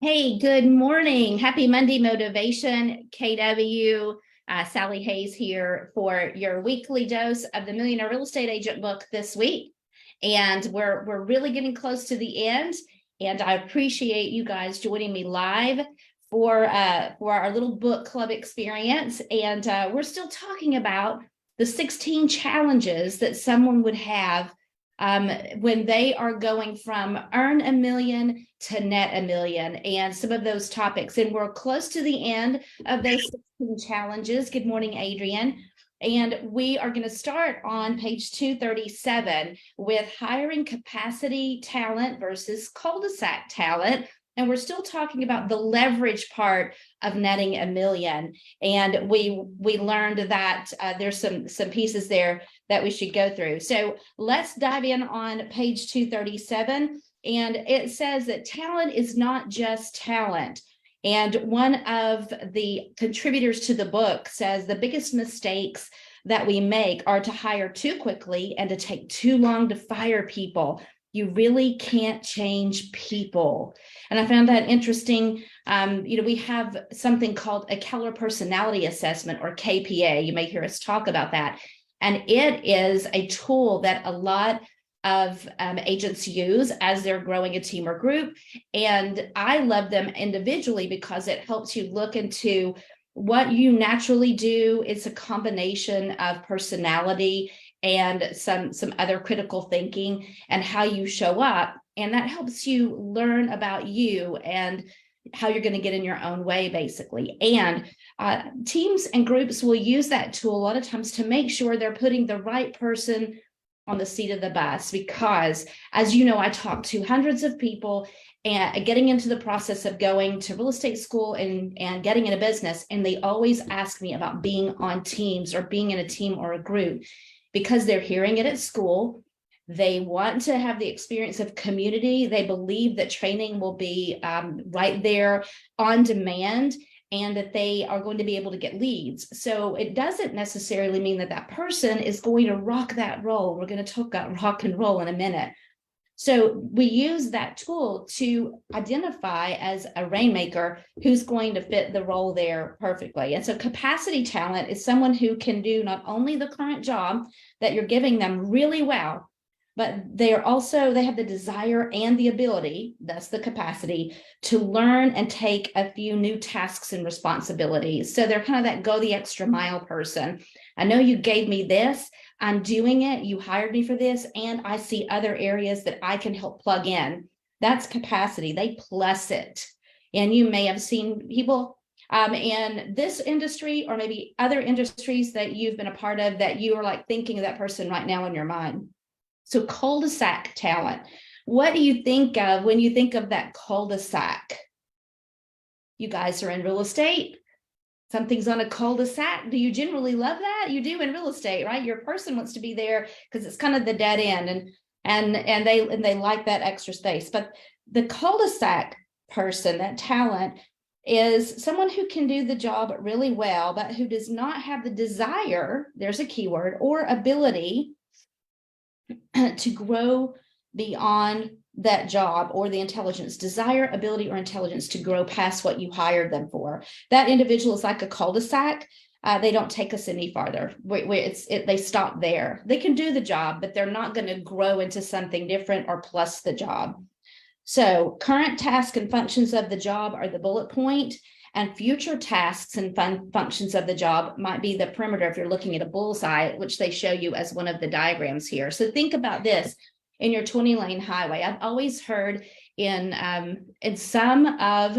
Hey, good morning. Happy Monday Motivation. KW, Sally Hayes here for your weekly dose of the Millionaire Real Estate Agent book this week. And we're really getting close to the end. And I appreciate you guys joining me live for our little book club experience. And we're still talking about the 16 challenges that someone would have when they are going from earn a million to net a million, and some of those topics. And we're close to the end of those 16 challenges. Good morning, Adrian. And we are going to start on page 237 with hiring capacity talent versus cul-de-sac talent. And we're still talking about the leverage part of netting a million. And we learned that there's some pieces there that we should go through. So let's dive in on page 237. And it says that talent is not just talent. And one of the contributors to the book says the biggest mistakes that we make are to hire too quickly and to take too long to fire people. You really can't change people. And I found that interesting. We have something called a Keller personality assessment, or KPA. You may hear us talk about that. And it is a tool that a lot of agents use as they're growing a team or group. And I love them individually because it helps you look into what you naturally do. It's a combination of personality and some other critical thinking and how you show up. And that helps you learn about you and how you're going to get in your own way, basically. And teams and groups will use that tool a lot of times to make sure they're putting the right person on the seat of the bus, because as you know, I talk to hundreds of people and getting into the process of going to real estate school and getting in a business. And they always ask me about being on teams or being in a team or a group because they're hearing it at school. They want to have the experience of community. They believe that training will be right there on demand, and that they are going to be able to get leads. So it doesn't necessarily mean that that person is going to rock that role. We're going to talk about rock and roll in a minute. So we use that tool to identify as a rainmaker who's going to fit the role there perfectly. And so capacity talent is someone who can do not only the current job that you're giving them really well, but they have the desire and the ability, that's the capacity, to learn and take a few new tasks and responsibilities. So they're kind of that go the extra mile person. I know you gave me this, I'm doing it, you hired me for this, and I see other areas that I can help plug in. That's capacity. They plus it. And you may have seen people in this industry or maybe other industries that you've been a part of that you are like thinking of that person right now in your mind. So cul-de-sac talent. What do you think of when you think of that cul-de-sac? You guys are in real estate. Something's on a cul-de-sac. Do you generally love that? You do in real estate, right? Your person wants to be there because it's kind of the dead end, and they like that extra space. But the cul-de-sac person, that talent, is someone who can do the job really well, but who does not have the desire, there's a keyword, or ability to grow beyond that job, or the intelligence, desire, ability, or intelligence to grow past what you hired them for. That individual is like a cul-de-sac. They don't take us any farther. They stop there. They can do the job, but they're not going to grow into something different or plus the job. So current tasks and functions of the job are the bullet point, and future tasks and functions of the job might be the perimeter if you're looking at a bullseye, which they show you as one of the diagrams here. So think about this in your 20-lane highway. I've always heard in some of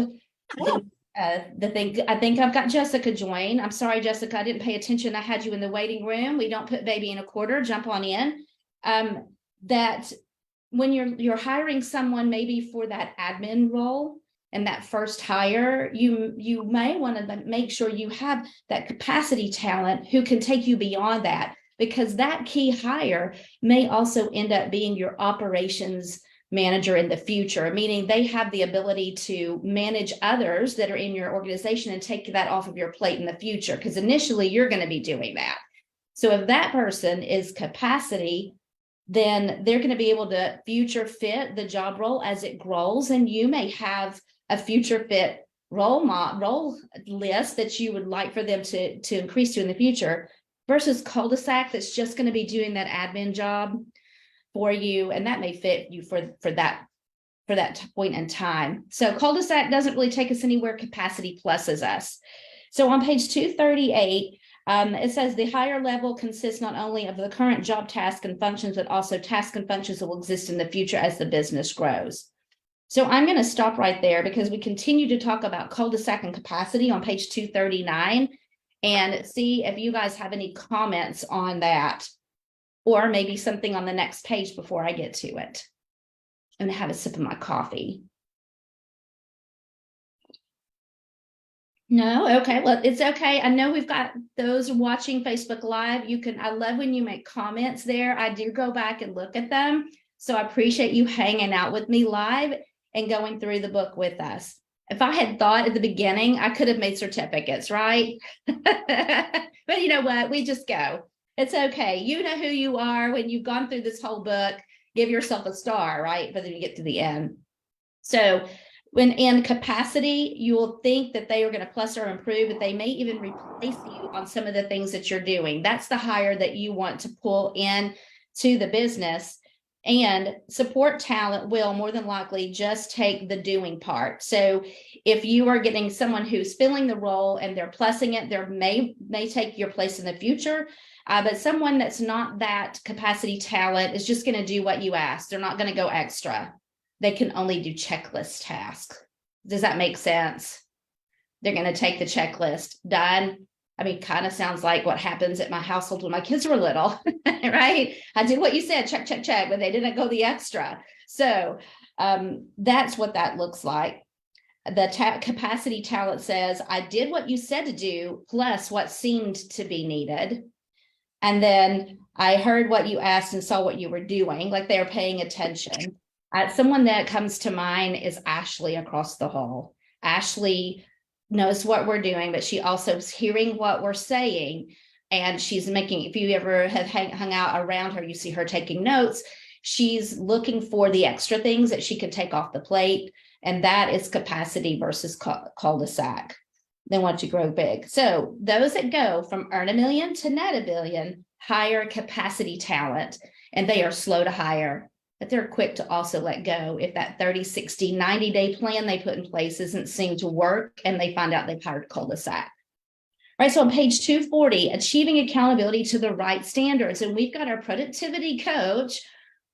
the thing, I think I've got Jessica join. I'm sorry, Jessica, I didn't pay attention. I had you in the waiting room. We don't put baby in a quarter, jump on in. That when you're hiring someone maybe for that admin role, and that first hire, you may want to make sure you have that capacity talent who can take you beyond that, because that key hire may also end up being your operations manager in the future, meaning they have the ability to manage others that are in your organization and take that off of your plate in the future, because initially you're going to be doing that. So if that person is capacity, then they're going to be able to future fit the job role as it grows, and you may have a future fit role list that you would like for them to increase to in the future, versus cul-de-sac that's just going to be doing that admin job for you, and that may fit you for that point in time. So cul-de-sac doesn't really take us anywhere. Capacity pluses us. So on page 238, it says the higher level consists not only of the current job task and functions, but also tasks and functions that will exist in the future as the business grows. So I'm going to stop right there because we continue to talk about cul-de-sac and capacity on page 239 and see if you guys have any comments on that, or maybe something on the next page before I get to it. I'm going to have a sip of my coffee. No? Okay. Well, it's okay. I know we've got those watching Facebook Live. I love when you make comments there. I do go back and look at them. So I appreciate you hanging out with me live and going through the book with us. If I had thought at the beginning, I could have made certificates, right? But you know what? We just go. It's okay. You know who you are when you've gone through this whole book. Give yourself a star, right? But then you get to the end. So when in capacity, you will think that they are going to plus or improve, but they may even replace you on some of the things that you're doing. That's the hire that you want to pull in to the business. And support talent will more than likely just take the doing part. So if you are getting someone who's filling the role and they're plussing it, they may take your place in the future. But someone that's not that capacity talent is just going to do what you ask. They're not going to go extra. They can only do checklist tasks. Does that make sense? They're going to take the checklist, done. I mean, kind of sounds like what happens at my household when my kids were little, right? I did what you said, check, check, check, but they didn't go the extra. So that's what that looks like. The capacity talent says, I did what you said to do, plus what seemed to be needed. And then I heard what you asked and saw what you were doing, like they were paying attention. Someone that comes to mind is Ashley across the hall. Ashley knows what we're doing, but she also is hearing what we're saying. And she's making, if you ever have hung out around her, you see her taking notes. She's looking for the extra things that she can take off the plate. And that is capacity versus cul-de-sac. They want to grow big. So those that go from earn $1 million to net $1 billion hire capacity talent, and they are slow to hire, but they're quick to also let go if that 30, 60, 90-day plan they put in place isn't seem to work and they find out they've hired cul-de-sac. All right, so on page 240, achieving accountability to the right standards. And we've got our productivity coach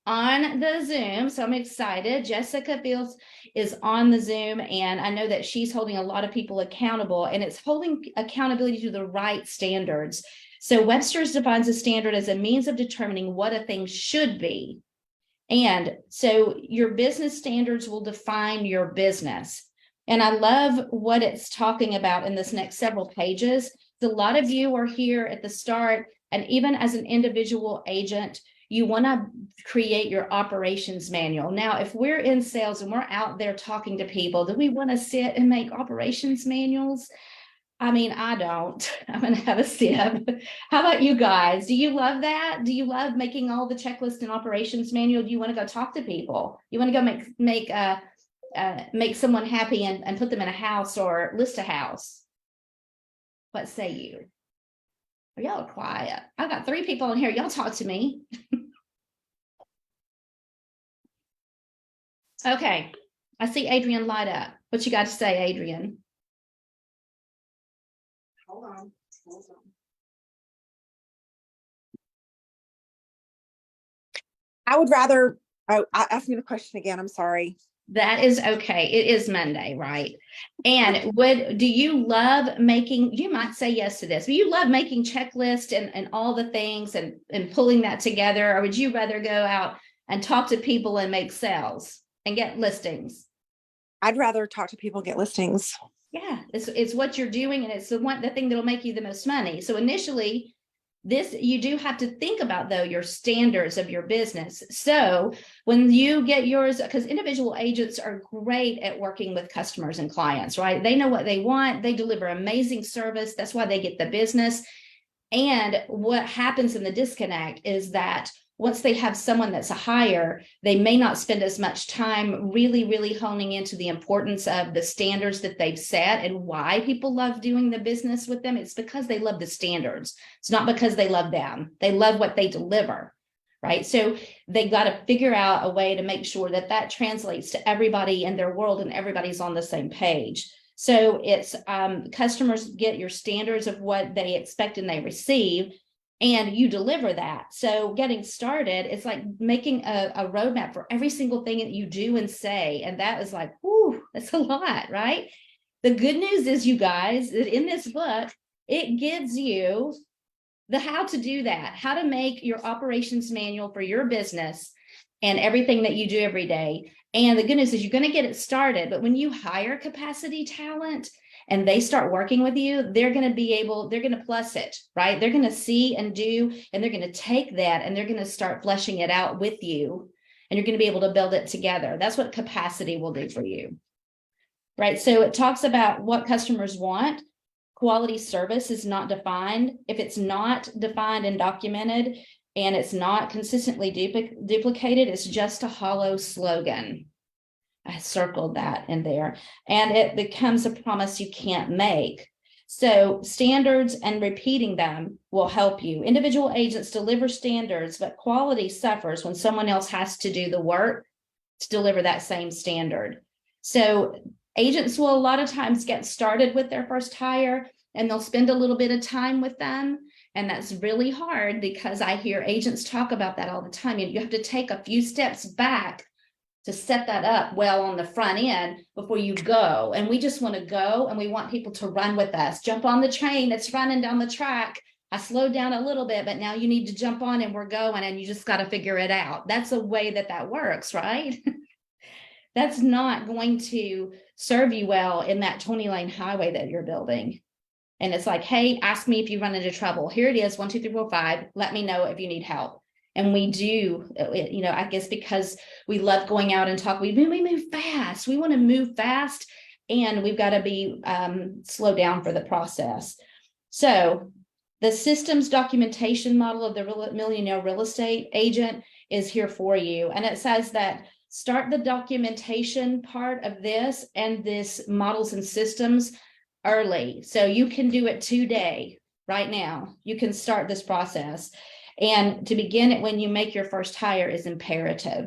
on the Zoom. So I'm excited. Jessica Fields is on the Zoom, and I know that she's holding a lot of people accountable, and it's holding accountability to the right standards. So Webster's defines a standard as a means of determining what a thing should be. And so your business standards will define your business. And I love what it's talking about in this next several pages. A lot of you are here at the start, and even as an individual agent, you want to create your operations manual. Now, if we're in sales and we're out there talking to people, do we want to sit and make operations manuals? I mean, I don't. I'm going to have a sip. How about you guys? Do you love that? Do you love making all the checklist and operations manual? Do you want to go talk to people? You want to go make someone happy and put them in a house or list a house? What say you? Y'all are quiet. I've got 3 people in here. Y'all talk to me. Okay. I see Adrian light up. What you got to say, Adrian? Hold on. I would rather, ask me the question again. I'm sorry. That is okay. It is Monday, right? And do you love making, you might say yes to this, but you love making checklists and all the things and pulling that together, or would you rather go out and talk to people and make sales and get listings? I'd rather talk to people and get listings. Yeah, it's what you're doing, and it's the thing that'll make you the most money. So initially, you do have to think about, though, your standards of your business. So when you get yours, because individual agents are great at working with customers and clients, right? They know what they want. They deliver amazing service. That's why they get the business. And what happens in the disconnect is that once they have someone that's a hire, they may not spend as much time really honing into the importance of the standards that they've set and why people love doing the business with them. It's because they love the standards. It's not because they love them. They love what they deliver, right? So they got to figure out a way to make sure that that translates to everybody in their world and everybody's on the same page. So it's customers get your standards of what they expect and they receive, and you deliver that. So getting started, it's like making a roadmap for every single thing that you do and say. And that is like, whoo, that's a lot, right? The good news is, you guys, that in this book, it gives you the how to do that, how to make your operations manual for your business and everything that you do every day. And the good news is you're going to get it started. But when you hire capacity talent, and they start working with you, they're going to plus it, right? They're going to see and do, and they're going to take that and they're going to start fleshing it out with you. And you're going to be able to build it together. That's what capacity will do for you, right? So it talks about what customers want. Quality service is not defined. If it's not defined and documented and it's not consistently duplicated, it's just a hollow slogan. I circled that in there, and it becomes a promise you can't make. So standards and repeating them will help you. Individual agents deliver standards, but quality suffers when someone else has to do the work to deliver that same standard. So agents will a lot of times get started with their first hire, and they'll spend a little bit of time with them. And that's really hard, because I hear agents talk about that all the time. You have to take a few steps back to set that up well on the front end before you go. And we just want to go, and we want people to run with us. Jump on the train that's running down the track. I slowed down a little bit, but now you need to jump on and we're going, and you just got to figure it out. That's a way that works, right? That's not going to serve you well in that 20-lane highway that you're building. And it's like, hey, ask me if you run into trouble. Here it is, 1, 2, 3, 4, 5. Let me know if you need help. And we do, I guess because we love going out and talk, we move fast. We want to move fast, and we've got to be slow down for the process. So the systems documentation model of the Millionaire Real Estate Agent is here for you. And it says that start the documentation part of this and this models and systems early. So you can do it today, right now. You can start this process. And to begin it when you make your first hire is imperative.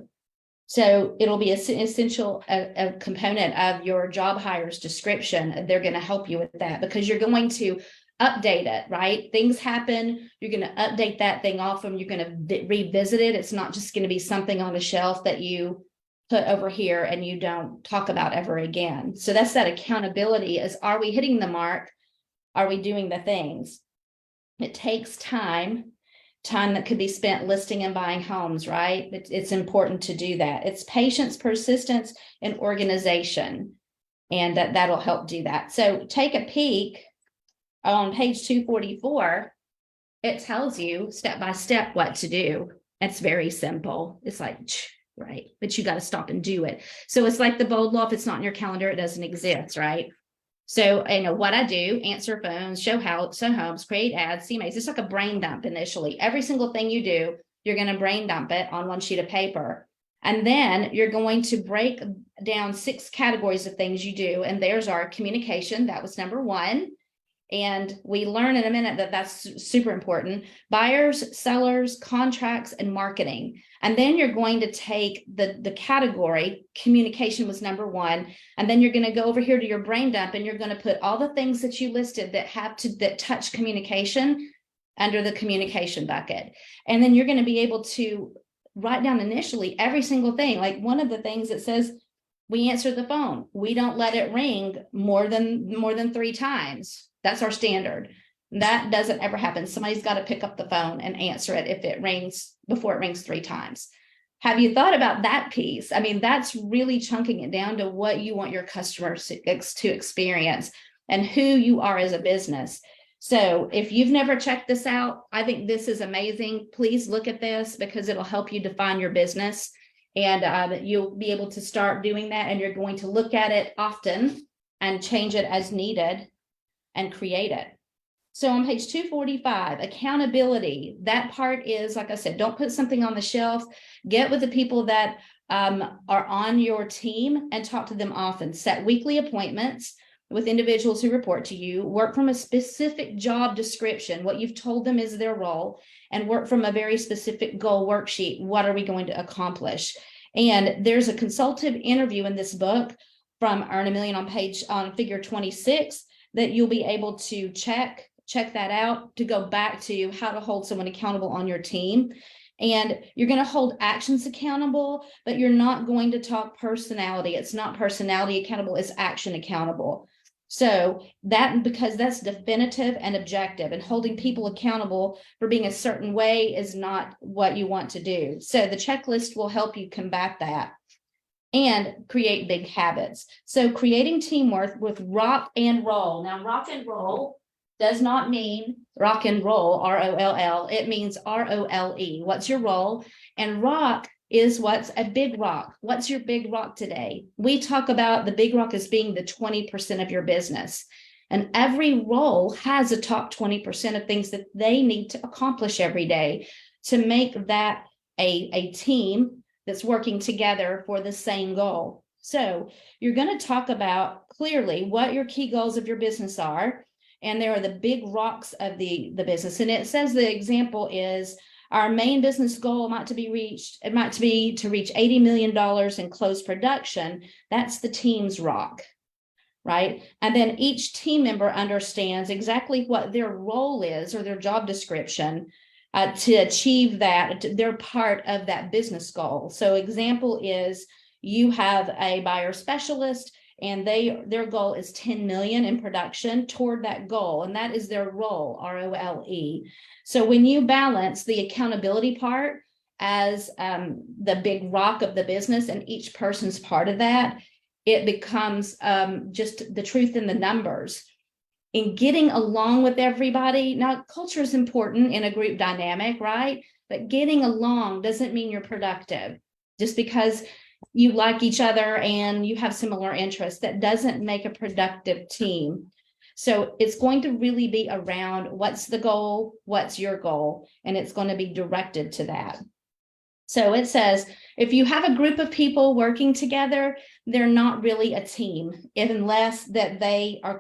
So it'll be an essential a component of your job hires description. They're going to help you with that, because you're going to update it, right? Things happen. You're going to update that thing often. You're going to revisit it. It's not just going to be something on a shelf that you put over here and you don't talk about ever again. So that's that accountability, is, are we hitting the mark? Are we doing the things? It takes time that could be spent listing and buying homes, right? It's important to do that. It's patience, persistence, and organization. And that'll help do that. So take a peek on page 244. It tells you step by step what to do. It's very simple. It's like, right? But you got to stop and do it. So it's like the bold law. If it's not in your calendar, it doesn't exist, right? So I know what I do: answer phones, show homes, create ads, CMAs. It's like a brain dump initially. Every single thing you do, you're going to brain dump it on one sheet of paper. And then you're going to break down 6 categories of things you do. And there's our communication. That was number 1. And we learn in a minute that that's super important. Buyers, sellers, contracts, and marketing. And then you're going to take the category, communication was number 1. And then you're going to go over here to your brain dump, and you're going to put all the things that you listed that touch communication under the communication bucket. And then you're going to be able to write down initially every single thing. Like one of the things that says, we answer the phone. We don't let it ring more than 3 times. That's our standard. That doesn't ever happen. Somebody's got to pick up the phone and answer it if it rings, before it rings 3 times. Have you thought about that piece? I mean, that's really chunking it down to what you want your customers to experience and who you are as a business. So if you've never checked this out, I think this is amazing. Please look at this, because it'll help you define your business, and you'll be able to start doing that. And you're going to look at it often and change it as needed and create it. So on page 245, accountability, that part is, like I said, don't put something on the shelf. Get with the people that are on your team and talk to them often. Set weekly appointments with individuals who report to you. Work from a specific job description, what you've told them is their role, and work from a very specific goal worksheet. What are we going to accomplish? And there's a consultative interview in this book from Earn a Million on figure 26 that you'll be able to check that out to go back to how to hold someone accountable on your team. And you're going to hold actions accountable, but you're not going to talk personality. It's not personality accountable, it's action accountable. So because that's definitive and objective, and holding people accountable for being a certain way is not what you want to do. So the checklist will help you combat that and create big habits. So creating teamwork with rock and roll. Now, rock and roll does not mean rock and roll, R-O-L-L. It means R-O-L-E. What's your role? And rock is what's a big rock. What's your big rock today? We talk about the big rock as being the 20% of your business. And every role has a top 20% of things that they need to accomplish every day to make that a team that's working together for the same goal. So you're going to talk about clearly what your key goals of your business are. And there are the big rocks of the business. And it says the example is our main business goal might be to reach $80 million in closed production. That's the team's rock, right? And then each team member understands exactly what their role is or their job description to achieve that. They're part of that business goal. So example is you have a buyer specialist and their goal is 10 million in production toward that goal. And that is their role, R-O-L-E. So when you balance the accountability part as the big rock of the business and each person's part of that, it becomes just the truth in the numbers. In getting along with everybody. Now, culture is important in a group dynamic, right? But getting along doesn't mean you're productive. Just because you like each other and you have similar interests, that doesn't make a productive team. So it's going to really be around what's the goal, what's your goal, and it's going to be directed to that. So it says, if you have a group of people working together, they're not really a team unless that they are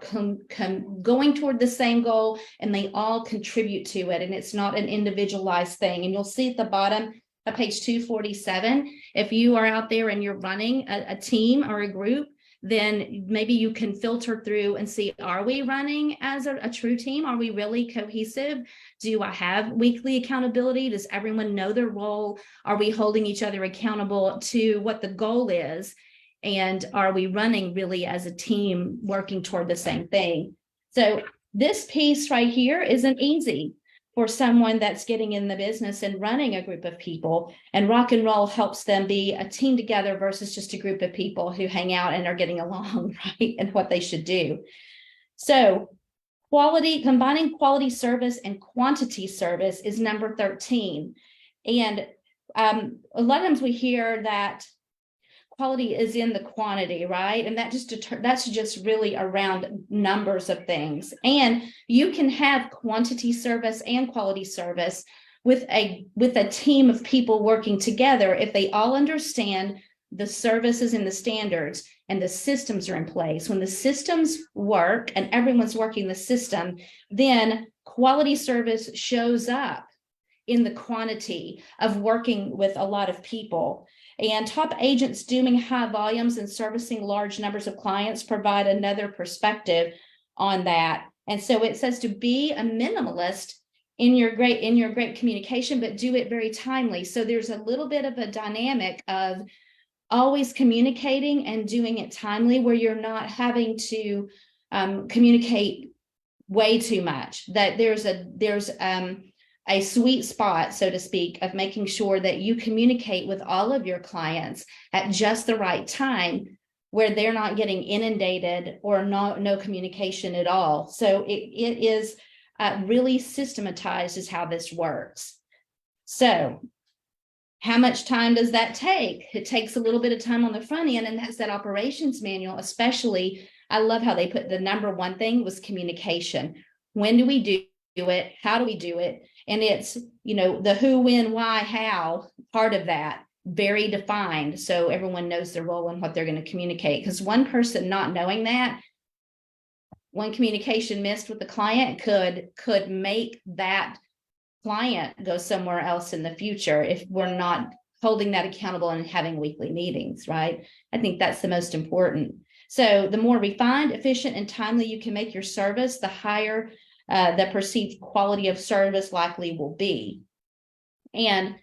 going toward the same goal and they all contribute to it. And it's not an individualized thing. And you'll see at the bottom of page 247, if you are out there and you're running a team or a group, then maybe you can filter through and see, are we running as a true team? Are we really cohesive? Do I have weekly accountability? Does everyone know their role? Are we holding each other accountable to what the goal is? And are we running really as a team working toward the same thing? So this piece right here isn't easy for someone that's getting in the business and running a group of people, and rock and roll helps them be a team together versus just a group of people who hang out and are getting along, right? And what they should do. So combining quality service and quantity service is number 13. And a lot of times we hear that quality is in the quantity, right? And that's just really around numbers of things. And you can have quantity service and quality service with a team of people working together if they all understand the services and the standards and the systems are in place. When the systems work and everyone's working the system, then quality service shows up in the quantity of working with a lot of people. And top agents doing high volumes and servicing large numbers of clients provide another perspective on that. And so it says to be a minimalist in your great communication, but do it very timely. So there's a little bit of a dynamic of always communicating and doing it timely, where you're not having to communicate way too much. That there's a sweet spot, so to speak, of making sure that you communicate with all of your clients at just the right time, where they're not getting inundated or no communication at all. So it is really systematized is how this works. So how much time does that take? It takes a little bit of time on the front end, and that's that operations manual. Especially, I love how they put the number one thing was communication. When do we do it? How do we do it? And it's, the who, when, why, how part of that very defined. So everyone knows their role and what they're going to communicate. Because one person not knowing that, one communication missed with the client could make that client go somewhere else in the future if we're not holding that accountable and having weekly meetings, right? I think that's the most important. So the more refined, efficient, and timely you can make your service, the higher the perceived quality of service likely will be. And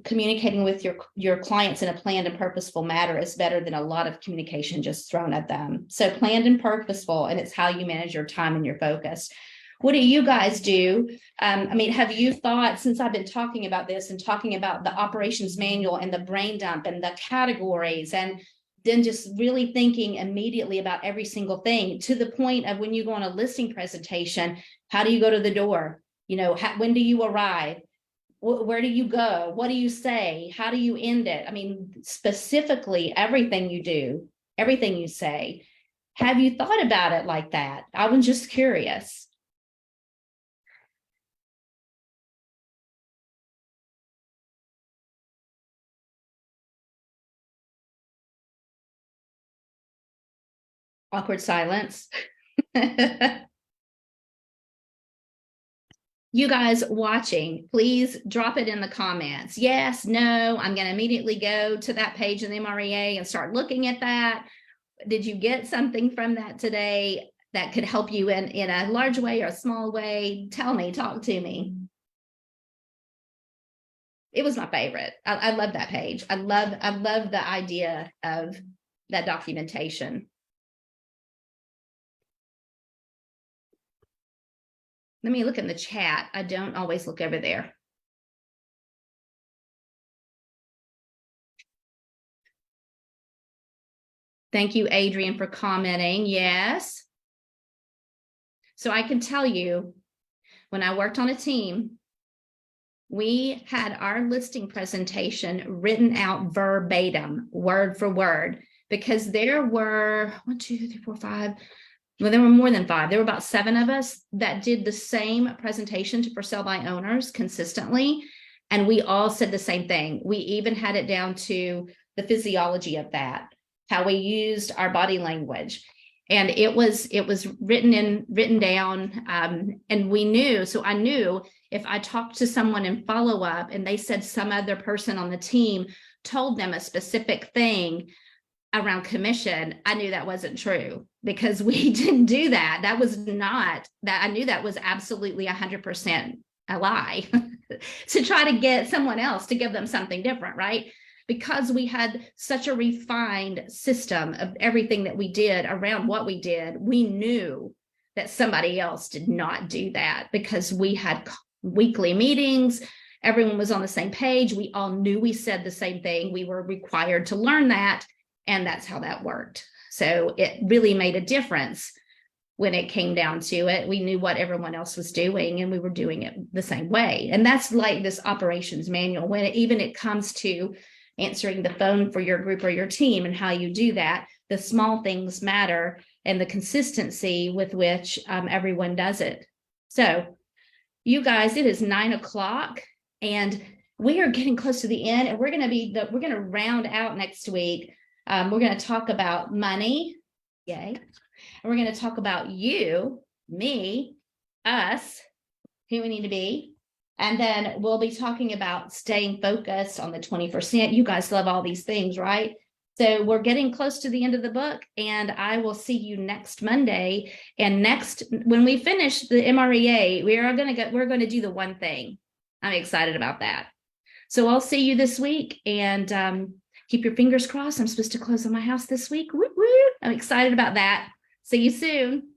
communicating with your clients in a planned and purposeful manner is better than a lot of communication just thrown at them. So planned and purposeful, and it's how you manage your time and your focus. What do you guys do? Have you thought, since I've been talking about this and talking about the operations manual and the brain dump and the categories, and then just really thinking immediately about every single thing, to the point of when you go on a listing presentation, how do you go to the door? When do you arrive? Where do you go? What do you say? How do you end it? Specifically, everything you do, everything you say. Have you thought about it like that? I was just curious. Awkward silence. You guys watching, please drop it in the comments. Yes, no, I'm going to immediately go to that page in the MREA and start looking at that. Did you get something from that today that could help you in a large way or a small way? Tell me, talk to me. It was my favorite. I love that page. I love the idea of that documentation. Let me look in the chat. I don't always look over there. Thank you, Adrian, for commenting. Yes. So I can tell you, when I worked on a team, we had our listing presentation written out verbatim, word for word, because there were 1, 2, 3, 4, 5. Well, there were more than 5. There were about 7 of us that did the same presentation to for sale by owners consistently. And we all said the same thing. We even had it down to the physiology of that, how we used our body language. And it was written down. And we knew, so I knew if I talked to someone in follow up and they said some other person on the team told them a specific thing around commission, I knew that wasn't true, because we didn't do that. That was not that. I knew that was absolutely 100% a lie to try to get someone else to give them something different, right? Because we had such a refined system of everything that we did around what we did, we knew that somebody else did not do that, because we had weekly meetings. Everyone was on the same page. We all knew we said the same thing. We were required to learn that. And that's how that worked. So it really made a difference when it came down to it. We knew what everyone else was doing, and we were doing it the same way. And that's like this operations manual, when it comes to answering the phone for your group or your team and how you do that. The small things matter, and the consistency with which everyone does it. So you guys, it is 9 o'clock and we are getting close to the end, and we're going to round out next week. We're going to talk about money. Yay. And we're going to talk about you, me, us, who we need to be. And then we'll be talking about staying focused on the 20%. You guys love all these things, right? So we're getting close to the end of the book, and I will see you next Monday. And when we finish the MREA, we're going to do the one thing. I'm excited about that. So I'll see you this week, and keep your fingers crossed. I'm supposed to close on my house this week. Woo, woo. I'm excited about that. See you soon.